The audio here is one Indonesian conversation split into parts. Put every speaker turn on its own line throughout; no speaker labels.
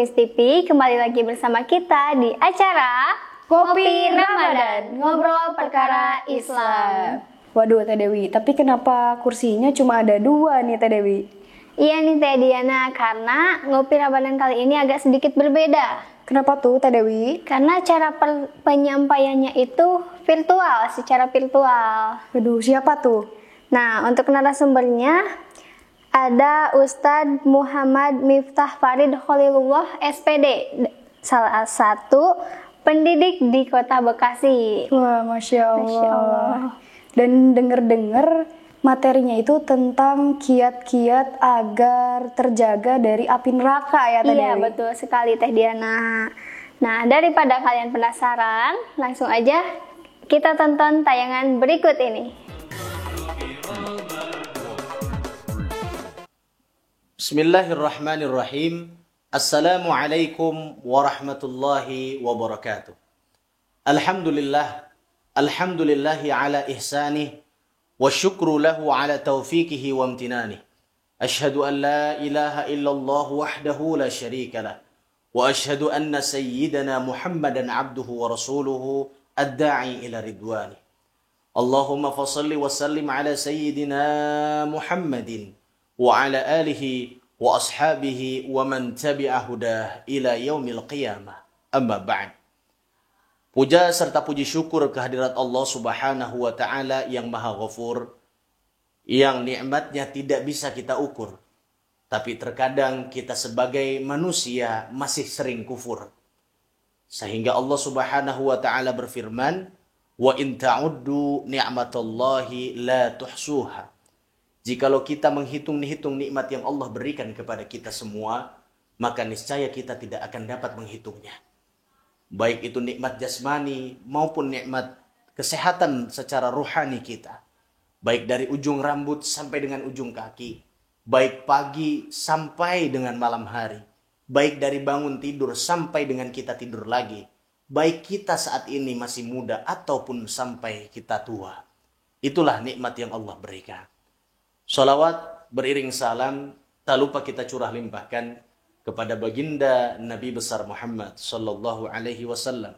Hafiz TV, kembali lagi bersama kita di acara Kopi Ramadan, ngobrol perkara Islam.
Waduh Teh Dewi, tapi kenapa kursinya cuma ada 2 nih Teh Dewi?
Iya nih Teh Diana, karena ngopi Ramadan kali ini agak sedikit berbeda.
Kenapa tuh Teh Dewi?
Karena cara penyampaiannya itu secara virtual.
Waduh, siapa tuh?
Nah, untuk narasumbernya ada Ustadz Muhammad Miftah Farid Khalilullah SPD, salah satu pendidik di Kota Bekasi.
Wah, Masya Allah.
Masya Allah.
Dan dengar-dengar materinya itu tentang kiat-kiat agar terjaga dari api neraka ya Teh Dewi?
Iya, betul sekali Teh Diana. Nah, daripada kalian penasaran, langsung aja kita tonton tayangan berikut ini.
Bismillahirrahmanirrahim. Assalamualaikum warahmatullahi wabarakatuh. Alhamdulillahi ala ihsanih wa syukru lahu ala taufiqihi wa amtinanih. Ashhadu an la ilaha illallah wahdahu la syarika lah. Wa ashhadu anna sayyidana Muhammadan abduhu wa rasuluhu ad-da'i ila ridwanih. Allahumma fasalli wa sallim ala sayyidina Muhammadin wa ala alihi wa ashabihi wa man tabi'a hudah ila yaumil qiyamah. Amma ba'd. Puja serta puji syukur kehadirat Allah Subhanahu wa taala yang Maha Ghafur, yang nikmatnya tidak bisa kita ukur. Tapi terkadang kita sebagai manusia masih sering kufur. Sehingga Allah Subhanahu wa taala berfirman, "Wa in ta'uddu ni'matallahi la tuhsuha." Jikalau kita menghitung nikmat yang Allah berikan kepada kita semua, maka niscaya kita tidak akan dapat menghitungnya. Baik itu nikmat jasmani maupun nikmat kesehatan secara ruhani kita. Baik dari ujung rambut sampai dengan ujung kaki. Baik pagi sampai dengan malam hari. Baik dari bangun tidur sampai dengan kita tidur lagi. Baik kita saat ini masih muda ataupun sampai kita tua. Itulah nikmat yang Allah berikan. Salawat beriring salam tak lupa kita curah limpahkan kepada baginda Nabi besar Muhammad sallallahu alaihi wasallam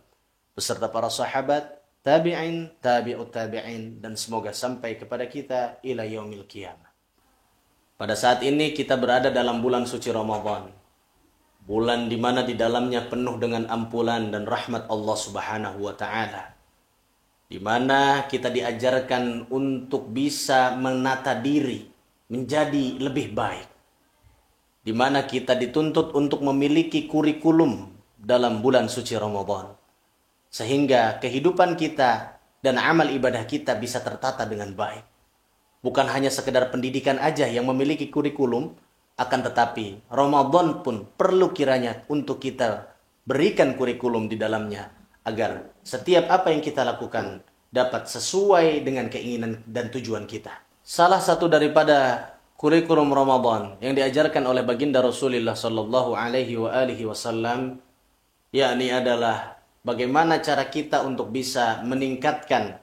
beserta para sahabat, tabi'in, tabi'ut tabi'in, dan semoga sampai kepada kita ila yaumil qiyamah. Pada saat ini kita berada dalam bulan suci Ramadan. Bulan di mana di dalamnya penuh dengan ampunan dan rahmat Allah Subhanahu wa taala. Di mana kita diajarkan untuk bisa menata diri menjadi lebih baik. Di mana kita dituntut untuk memiliki kurikulum dalam bulan suci Ramadan. Sehingga kehidupan kita dan amal ibadah kita bisa tertata dengan baik. Bukan hanya sekedar pendidikan aja yang memiliki kurikulum, akan tetapi Ramadan pun perlu kiranya untuk kita berikan kurikulum di dalamnya. Agar setiap apa yang kita lakukan dapat sesuai dengan keinginan dan tujuan kita. Salah satu daripada kurikulum Ramadan yang diajarkan oleh baginda Rasulullah sallallahu alaihi wasallam yakni adalah bagaimana cara kita untuk bisa meningkatkan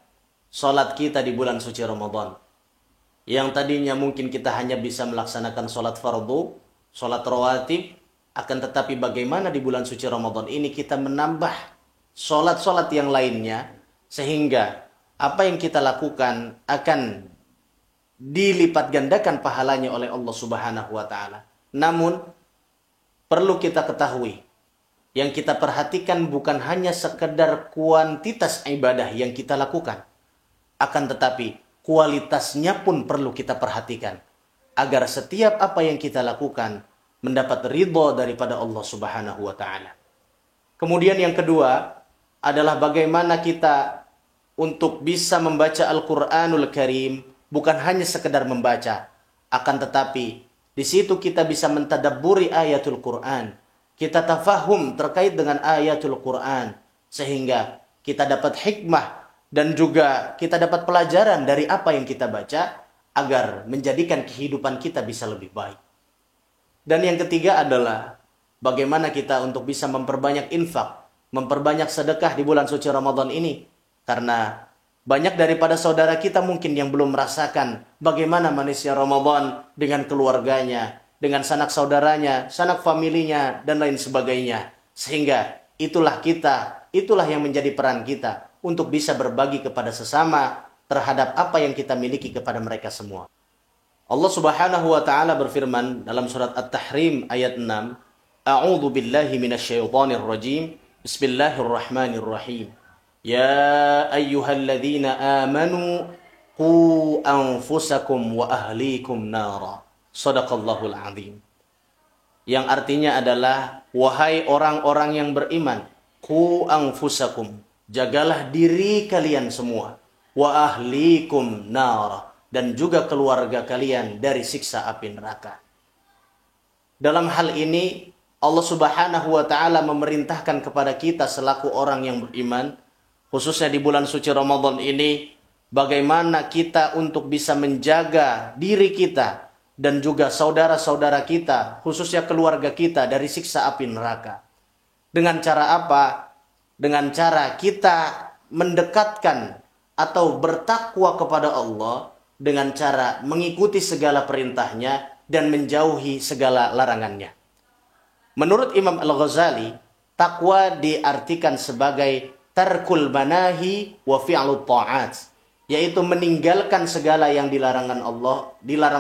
salat kita di bulan suci Ramadan. Yang tadinya mungkin kita hanya bisa melaksanakan salat fardu, salat rawatib, akan tetapi bagaimana di bulan suci Ramadan ini kita menambah salat-salat yang lainnya sehingga apa yang kita lakukan akan dilipat gandakan pahalanya oleh Allah Subhanahu wa taala. Namun perlu kita ketahui, yang kita perhatikan bukan hanya sekedar kuantitas ibadah yang kita lakukan, akan tetapi kualitasnya pun perlu kita perhatikan agar setiap apa yang kita lakukan mendapat ridha daripada Allah Subhanahu wa taala. Kemudian yang kedua adalah bagaimana kita untuk bisa membaca Al-Quranul Karim, bukan hanya sekedar membaca, akan tetapi di situ kita bisa mentadabburi ayatul Quran, kita tafahum terkait dengan ayatul Quran, sehingga kita dapat hikmah dan juga kita dapat pelajaran dari apa yang kita baca agar menjadikan kehidupan kita bisa lebih baik. Dan yang ketiga adalah bagaimana kita untuk bisa memperbanyak infak, memperbanyak sedekah di bulan suci Ramadan ini. Karena banyak daripada saudara kita mungkin yang belum merasakan bagaimana manisnya Ramadan dengan keluarganya, dengan sanak saudaranya, sanak familinya, dan lain sebagainya. Sehingga itulah yang menjadi peran kita untuk bisa berbagi kepada sesama terhadap apa yang kita miliki kepada mereka semua. Allah Subhanahu wa taala berfirman dalam surat At-Tahrim ayat 6, A'udzu billahi minasyaitonir rajim. Bismillahirrahmanirrahim. Ya ayyuhalladzina amanu qu anfusakum wa ahlikum nara. Shadaqallahul azim. Yang artinya adalah, wahai orang-orang yang beriman, qu anfusakum, jagalah diri kalian semua, wa ahlikum nara, dan juga keluarga kalian dari siksa api neraka. Dalam hal ini Allah Subhanahu wa taala memerintahkan kepada kita selaku orang yang beriman, khususnya di bulan suci Ramadan ini, bagaimana kita untuk bisa menjaga diri kita dan juga saudara-saudara kita, khususnya keluarga kita dari siksa api neraka. Dengan cara apa? Dengan cara kita mendekatkan atau bertakwa kepada Allah dengan cara mengikuti segala perintahnya dan menjauhi segala larangannya. Menurut Imam Al-Ghazali, takwa diartikan sebagai tarkul manahi wa fi'lut ta'at, yaitu meninggalkan segala yang dilarang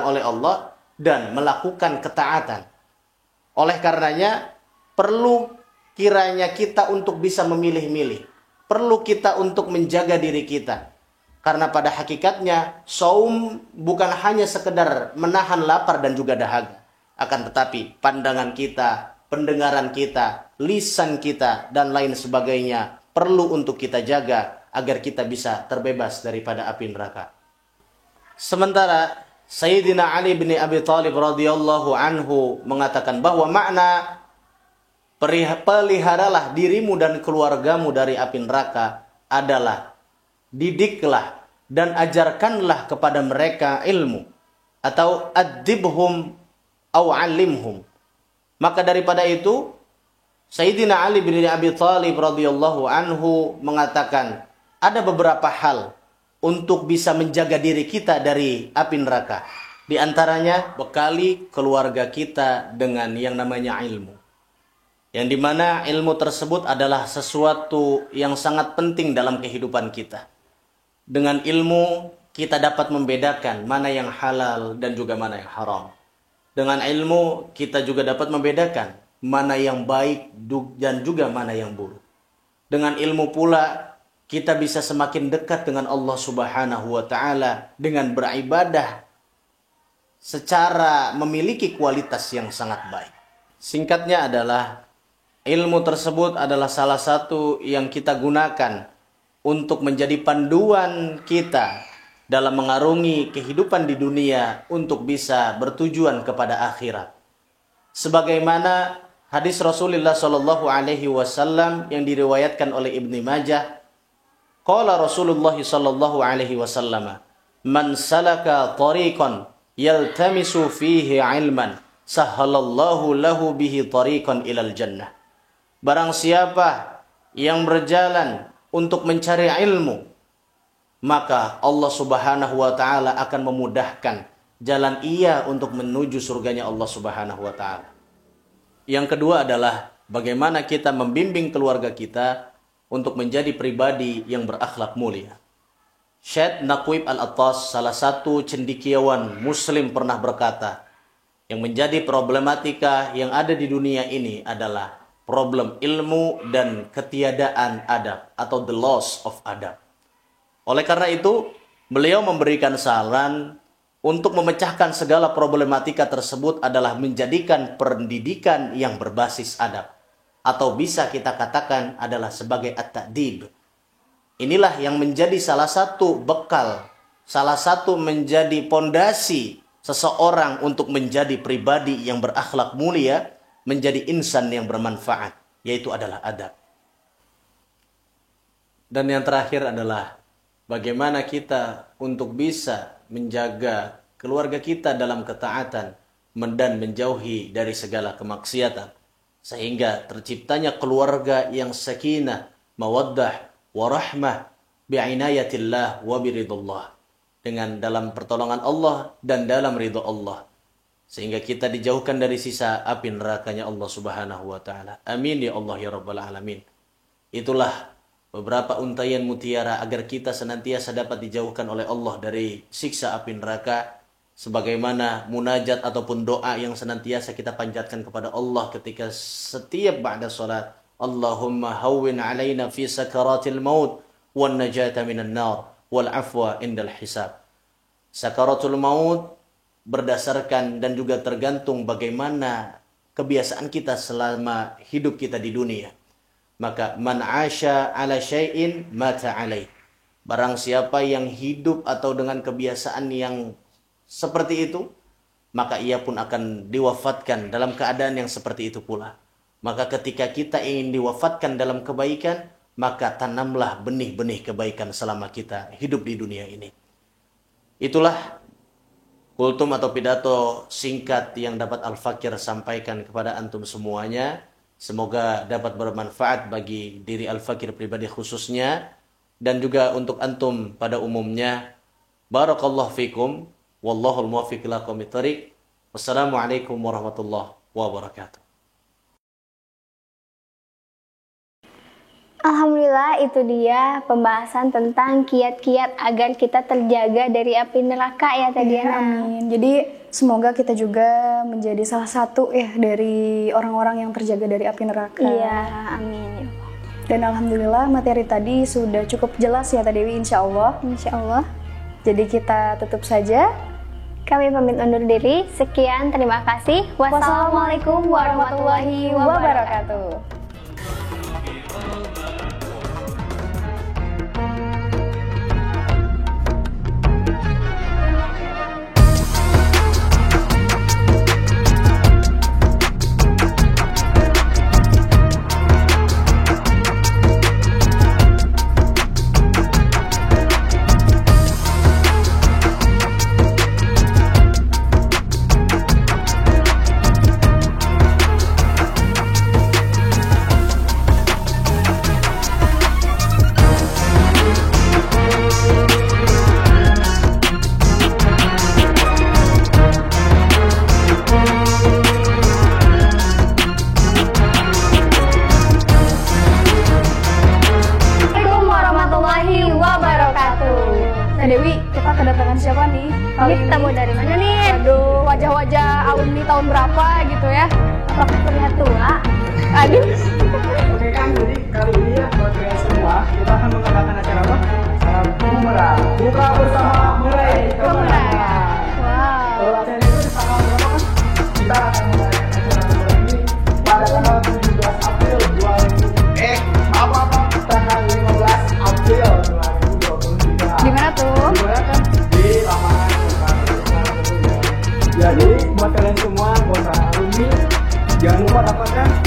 oleh Allah dan melakukan ketaatan. Oleh karenanya, perlu kiranya kita untuk bisa memilih-milih. Perlu kita untuk menjaga diri kita. Karena pada hakikatnya, saum bukan hanya sekedar menahan lapar dan juga dahaga. Akan tetapi, pandangan kita, pendengaran kita, lisan kita, dan lain sebagainya perlu untuk kita jaga agar kita bisa terbebas daripada api neraka. Sementara Sayyidina Ali bin Abi Thalib radhiyallahu anhu mengatakan bahwa makna peliharalah dirimu dan keluargamu dari api neraka adalah didiklah dan ajarkanlah kepada mereka ilmu, atau adibhum aw alimhum. Maka daripada itu Sayyidina Ali bin Abi Thalib radhiyallahu anhu mengatakan ada beberapa hal untuk bisa menjaga diri kita dari api neraka. Di antaranya bekali keluarga kita dengan yang namanya ilmu. Yang dimana ilmu tersebut adalah sesuatu yang sangat penting dalam kehidupan kita. Dengan ilmu kita dapat membedakan mana yang halal dan juga mana yang haram. Dengan ilmu kita juga dapat membedakan mana yang baik dan juga mana yang buruk. Dengan ilmu pula kita bisa semakin dekat dengan Allah Subhanahu wa taala dengan beribadah secara memiliki kualitas yang sangat baik. Singkatnya adalah ilmu tersebut adalah salah satu yang kita gunakan untuk menjadi panduan kita dalam mengarungi kehidupan di dunia untuk bisa bertujuan kepada akhirat. Sebagaimana hadis Rasulullah Shallallahu Alaihi Wasallam yang diriwayatkan oleh Ibnu Majah, qala Rasulullah Shallallahu Alaihi Wasallam, man salaka tariqan yaltamisu fihi ilman, sahhalallahu lahu bihi tariqan ilal jannah. Barang siapa yang berjalan untuk mencari ilmu, maka Allah Subhanahu wa taala akan memudahkan jalan ia untuk menuju surganya Allah Subhanahu wa taala. Yang kedua adalah bagaimana kita membimbing keluarga kita untuk menjadi pribadi yang berakhlak mulia. Syekh Naqib Al-Attas, salah satu cendekiawan muslim, pernah berkata, yang menjadi problematika yang ada di dunia ini adalah problem ilmu dan ketiadaan adab atau the loss of adab. Oleh karena itu, beliau memberikan saran untuk memecahkan segala problematika tersebut adalah menjadikan pendidikan yang berbasis adab, atau bisa kita katakan adalah sebagai at-ta'dib. Inilah yang menjadi salah satu bekal, salah satu menjadi pondasi seseorang untuk menjadi pribadi yang berakhlak mulia, menjadi insan yang bermanfaat, yaitu adalah adab. Dan yang terakhir adalah bagaimana kita untuk bisa menjaga keluarga kita dalam ketaatan dan menjauhi dari segala kemaksiatan, sehingga terciptanya keluarga yang sakinah, mawaddah, warahmah, bi'inayatillah wa biridullah, dengan dalam pertolongan Allah dan dalam ridho Allah. sehingga kita dijauhkan dari sisa api nerakanya Allah Subhanahu wa taala. Amin ya Allah ya rabbal alamin. Itulah beberapa untaian mutiara agar kita senantiasa dapat dijauhkan oleh Allah dari siksa api neraka, sebagaimana munajat ataupun doa yang senantiasa kita panjatkan kepada Allah ketika setiap ba'da salat. Allahumma hawwin alaina fi sakaratil maut wan najata minan nar wal afwa indal hisab. Sakaratul maut berdasarkan dan juga tergantung bagaimana kebiasaan kita selama hidup kita di dunia. Maka man asya ala syai'in mata alaih. Barang siapa yang hidup atau dengan kebiasaan yang seperti itu, maka ia pun akan diwafatkan dalam keadaan yang seperti itu pula. Maka ketika kita ingin diwafatkan dalam kebaikan, maka tanamlah benih-benih kebaikan selama kita hidup di dunia ini. Itulah kultum atau pidato singkat yang dapat Al-Fakir sampaikan kepada antum semuanya. Semoga dapat bermanfaat bagi diri Al-Fakir pribadi khususnya dan juga untuk antum pada umumnya. Barakallahu fikum. Wallahul muwaffiq ila aqwamit thoriq. Wassalamualaikum warahmatullahi wabarakatuh.
Alhamdulillah, itu dia pembahasan tentang kiat-kiat agar kita terjaga dari api neraka ya tadi.
Ya, amin. Jadi semoga kita juga menjadi salah satu ya dari orang-orang yang terjaga dari api neraka.
Iya, amin.
Dan alhamdulillah materi tadi sudah cukup jelas ya Teh Dewi, insya Allah.
Insya Allah.
Jadi kita tutup saja.
Kami pamit undur diri. Sekian, terima kasih. Wassalamualaikum warahmatullahi wabarakatuh. Kita mau dari mana nih?
Aduh, wajah-wajah alumni tahun berapa gitu ya?
Apakah terlihat tua?
Aduh.
Oke kan, jadi kali ini ya buat kalian semua kita akan mengadakan acara apa? Acara Umrah. Buka bersama meraih kemenangan.
Wow.
Kalau acara itu di tanggal berapa kan? Kita akan mengadakan acara Umrah ini pada tanggal 17 April 2000. Tanggal 15 April 2023.
Di mana tuh?
Di mana kan? Di lapangan tentunya. Jadi buat kalian semua, buat alumni, jangan lupa dapatkan